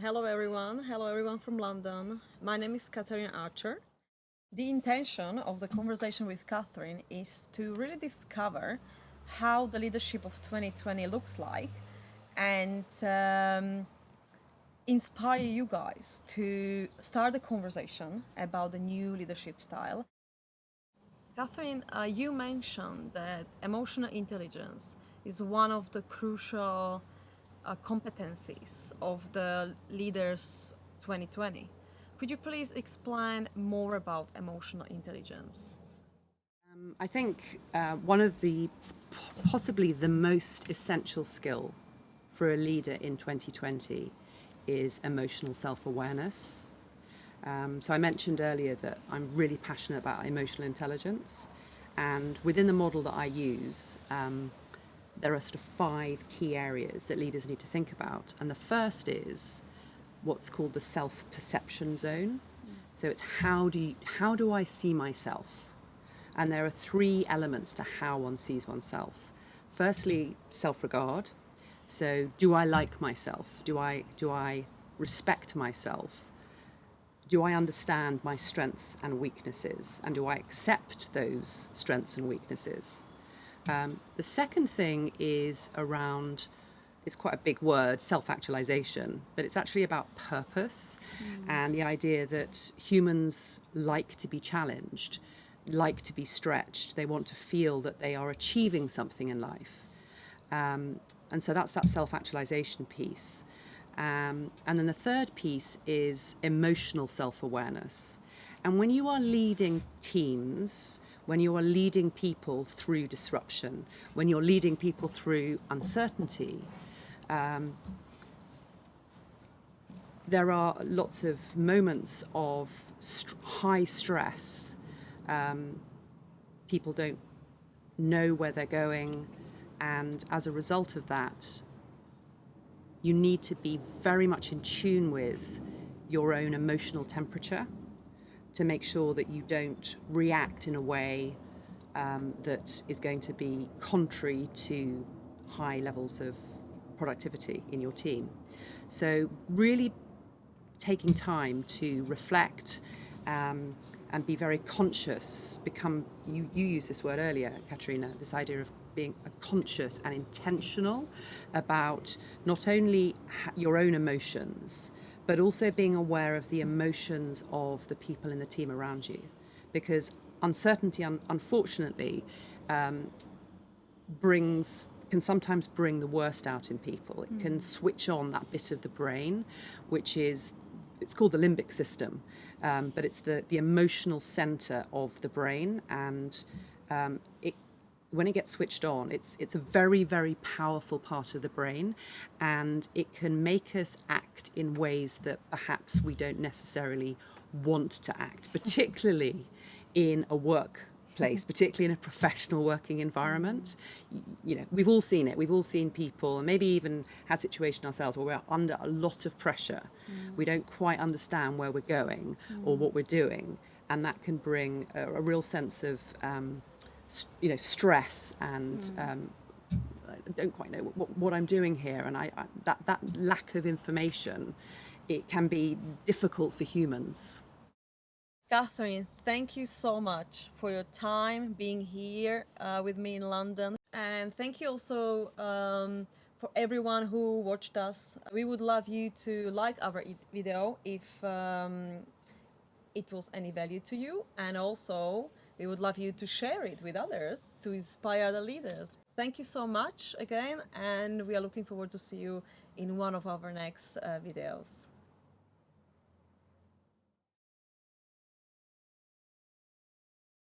Hello everyone from London. My name is Catherine Archer. The intention of the conversation with Catherine is to really discover how the leadership of 2020 looks like and inspire you guys to start a conversation about the new leadership style. Catherine, you mentioned that emotional intelligence is one of the crucial competencies of the Leaders 2020. Could you please explain more about emotional intelligence? I think one of the possibly the most essential skill for a leader in 2020 is emotional self-awareness. So I mentioned earlier that I'm really passionate about emotional intelligence, and within the model that I use, there are sort of 5 key areas that leaders need to think about. And the first is what's called the self-perception zone. So it's how do I see myself? And there are 3 elements to how one sees oneself. Firstly, self-regard. So do I like myself? Do I respect myself? Do I understand my strengths and weaknesses? And do I accept those strengths and weaknesses? The second thing is around, it's quite a big word, self-actualization, but it's actually about purpose and the idea that humans like to be challenged, like to be stretched. They want to feel that they are achieving something in life. And so that's that self-actualization piece. And then the third piece is emotional self-awareness. And when you are leading teams, when you are leading people through disruption, when you're leading people through uncertainty, there are lots of moments of high stress. People don't know where they're going, and as a result of that, you need to be very much in tune with your own emotional temperature to make sure that you don't react in a way that is going to be contrary to high levels of productivity in your team. So really taking time to reflect and be very conscious, you used this word earlier, Katerina, this idea of being conscious and intentional about not only your own emotions, but also being aware of the emotions of the people in the team around you. Because uncertainty, unfortunately, can sometimes bring the worst out in people. It can switch on that bit of the brain, it's called the limbic system, but it's the emotional center of the brain, and when it gets switched on, it's a very, very powerful part of the brain, and it can make us act in ways that perhaps we don't necessarily want to act, particularly in a workplace, particularly in a professional working environment. You know, we've all seen it. We've all seen people, and maybe even had situations ourselves where we're under a lot of pressure. We don't quite understand where we're going or what we're doing, and that can bring a real sense of stress, and I don't quite know what I'm doing here, and that lack of information, it can be difficult for humans. Catherine, thank you so much for your time being here with me in London. And thank you also for everyone who watched us. We would love you to like our video if it was any value to you. And also, we would love you to share it with others to inspire the leaders. Thank you so much again. And we are looking forward to see you in one of our next videos.